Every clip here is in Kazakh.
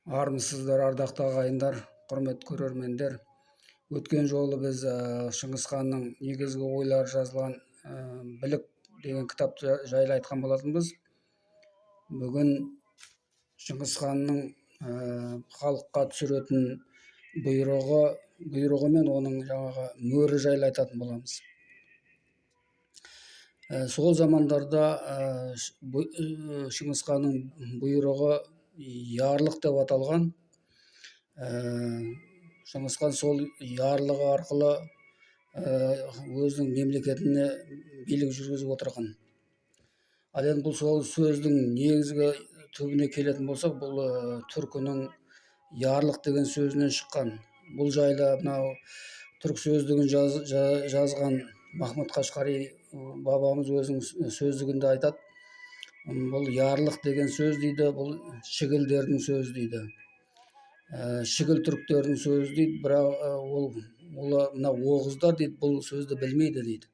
Армысыздар, ардақты ағайындар, құрметті көрермендер. Өткен жолы біз Шыңғыс ханның негізгі ойлары жазылған Білік деген кітап жайлы айтқан болатынбыз. Бүгін Шыңғыс ханның халыққа түсіретін бұйрығы мен оның жаңағы мөрі жайлы айтатын боламыз. Сол замандарда Шыңғыс ханның бұйрығы ярлық деп аталған. Шыңғыс хан сол ярлығы арқылы өзінің мемлекетіне билік жүргізіп отырған. Ал енді бұл сол сөздің негізгі түбіне келетін болсақ, бұл түркінің ярлық деген сөзінен шыққан. Бұл жайлы мынау түрк сөздігін жазған Махмұд Қашқари бабамыз өзінің сөздігінде айтады. Бұл ярлық деген сөз дейді, бұл шігілдердің сөзі дейді. Шігіл түріктердің сөзі дейді, бірақ ол мына оғыздар дейді, бұл сөзді білмейді дейді.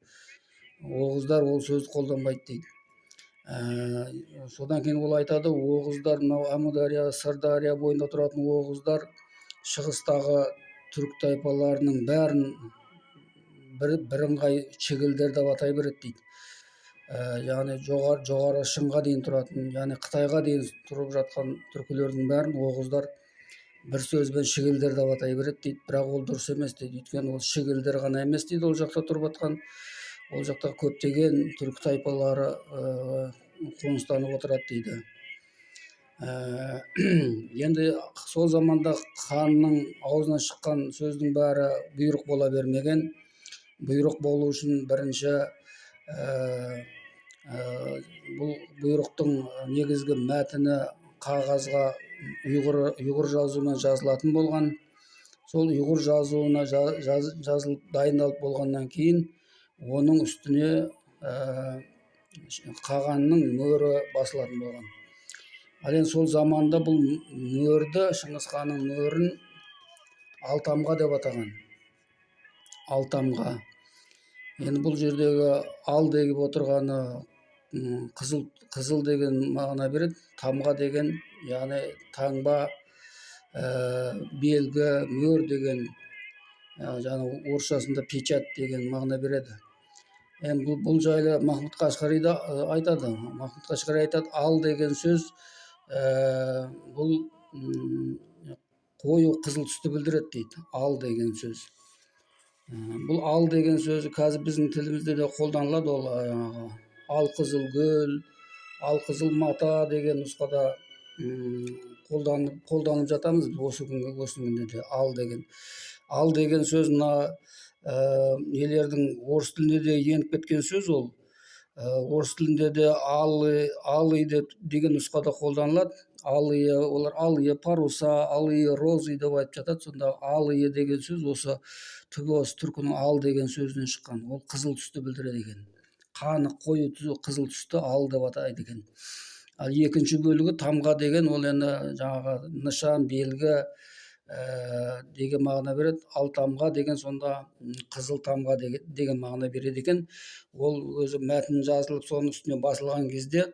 Оғыздар ол сөзді қолданбайды дейді. Содан кейін ол айтады, оғыздар, мынау Әмудария, Сырдария бойында тұратын оғыздар шығыстағы түрік тайпаларының бәрін бірыңғай шігілдер деп атай береді дейді. Яғни жоғары шыңға дейін тұратын, яғни Қытайға дейін тұрып жатқан түркілердің бәрін оғыздар бір сөзбен шігілдер деп атай береді дейді. Бірақ ол дұрыс емес дейді. Өйткені ол шігілдер ғана емес дейді, ол жақта тұрып жатқан, ол жақта көптеген түрік тайпалары қоныстанып отырады дейді. Енді сол заманда ханның аузынан шыққан сөздің бәрі бұйрық бола бермеген. Бұйрық болу үшін бірінші бұл бұйрықтың негізгі мәтіні қағазға ұйғыр жазуымен жазылатын болған. Сол ұйғыр жазуына жазылып дайындалып болғаннан кейін оның үстіне қағанның мөрі басылатын болған. Ал енді сол заманда бұл мөрді, Шыңғыс ханның мөрін алтамға деп атаған. Алтамға. Енді бұл жердегі ал деп отырғаны қызыл деген мағына береді, тамға деген, яғни таңба, белгі, мөр деген, жаңа орысшасында печать деген мағына береді. Енді бұл жайлы Махмұд Қашқари да айтады. Махмұд Қашқари айтады, ал деген сөз бұл қою қызыл түсті білдіреді дейді, ал деген сөз. Бұл ал деген сөзі қазір біздің тілімізде де қолданылады. Ол алқызыл гүл, алқызыл мата деген нұсқада қолданып жатамыз осы күнде де ал деген сөз мына елердің орыс тілінде де еніп кеткен сөз. Ол орыс тілінде де алый деген нұсқада қолданылады. Алые, олар алые паруса, алые розы деп айтып жатады. Сонда алые деген сөз осы түбі осы түркінің ал деген сөзінен шыққан. Ол қызыл түсті білдіреді екен. Қаны қою қызыл түсті ал деп атайды екен. Ал екінші бөлігі тамға деген, ол енді жаңағы нышан, белгі деген мағына береді. Ал тамға деген сонда қызыл тамға деген мағына береді екен. Ол өзі мәтін жазылып соның үстіне басылған кезде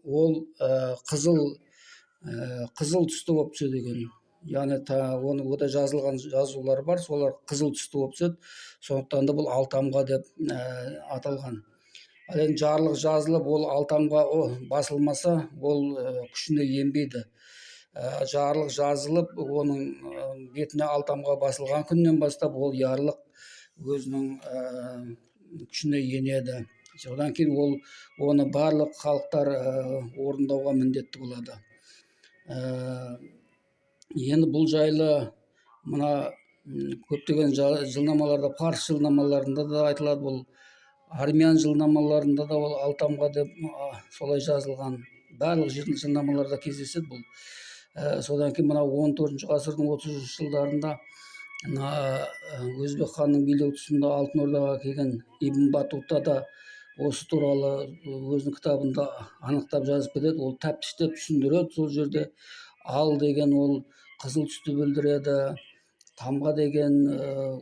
ол қызыл түсті болып түседі екен. Яғни ода жазылған жазулар бар, солар қызыл түсті болып түседі. Сондықтан да бұл алтамға деп аталған. Ал енді жарлық жазылып, ол алтамға басылмаса, ол күшіне енбейді. Жарлық жазылып, оның бетіне алтамға басылған күннен бастап, ол ярлық өзінің күшіне енеді. Содан кейін оны барлық халықтар орындауға міндетті болады. Енді бұл жайлы мына көптеген жылнамаларда, парсы жылнамаларында да айтылады, бұл армян жылнамаларында да ол алтамға деп солай жазылған. Барлық жылнамаларда кездеседі бұл. Содан кейін мына 14 ғасырдың 30 жылдарында Өзбек ханның билігі тұсында Алтын Ордаға келген Ибн Батута да осы туралы өзінің кітабында анықтап жазып кетеді. Ол тәптіштеп түсіндіреді. Сол жерде ал деген ол қызыл түсті білдіреді, тамға деген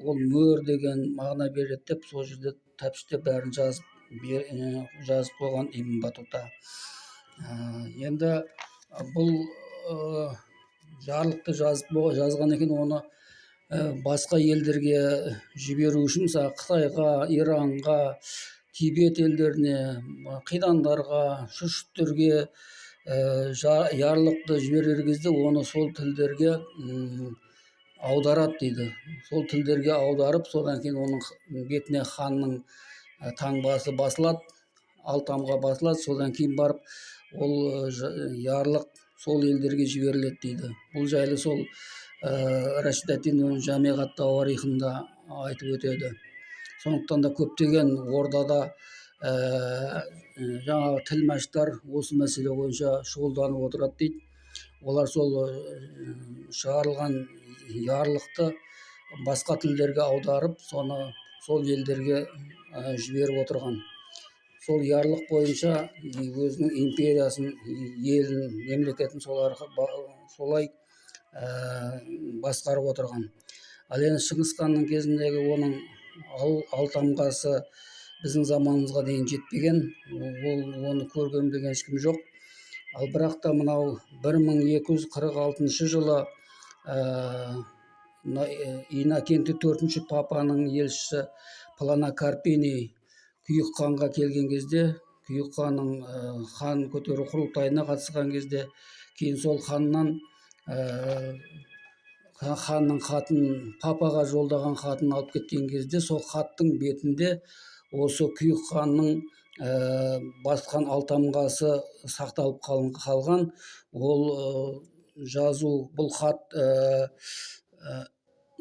ол мөр деген мағына береді деп сол жерде тәптіштеп бәрін жазып қойған Ибн Батута. Енді бұл жарлыкты жазган экен, оны басқа елдерге жиберүү үчүн, мисалы Кытайга, Иранга, Тибет элдерине, кыйдандарга, шүршүттерге ярлыкты жиберер кезде оны сол тилдерге аударат дейді. Сол тилдерге аударып, содан кейін оның бетіне ханның таңбасы басылат, алтамға басылат, содан кейін барып ол ярлык сол елдерге жиберилет дейді. Бұл жайлы сол Рашид ад-Дин Жами ат-Тауарихында айтып өтеді. Сондықтан да көптеген ордада жаңағы тілмаштар осы мәселе бойынша шұғылданып отырады дейді. Олар сол шығарылған ярлықты басқа тілдерге аударып, соны сол елдерге жіберіп отырған. Сол ярлық бойынша өзінің империясын, елін, мемлекетін солай басқарып отырған. Ал енді Шыңғыс ханның кезіндегі оның алтамғасы біздің заманымызға дейін жетпеген, оны көрген білген ешкім жоқ. Ал бірақ та мынау 1246 жылы Иннокентий IV папаның елшісі Плана Карпини Күйік ханға келген кезде, Күйік ханның хан көтеру құрылтайына қатысқан кезде, кейін сол ханның хатын, папаға жолдаған хатын алып кеткен кезде, сол хаттың бетінде осы Күйік ханның басқан алтамғасы сақталып қалған. Ол жазу, бұл хат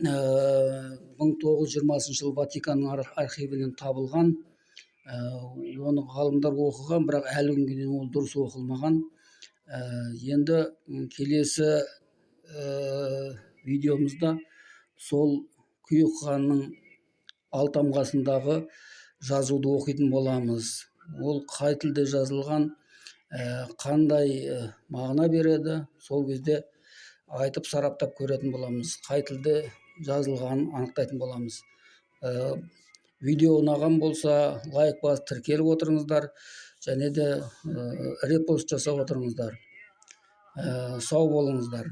1920 жылы Ватиканның архивінен табылған. Оны ғалымдар оқыған, бірақ әлі күнге дейін ол дұрыс оқылмаған. Енді келесі видеомызда сол Күйік ханның алтамғасындағы жазуды оқитын боламыз. Ол қай тілде жазылған, қандай мағына береді, сол кезде айтып сараптап көретін боламыз. Қай тілде жазылғанын анықтайтын боламыз. Видео ұнаған болса, лайк басып тіркеліп отырыңыздар, және де репост жасап отырыңыздар. Сау болыңыздар.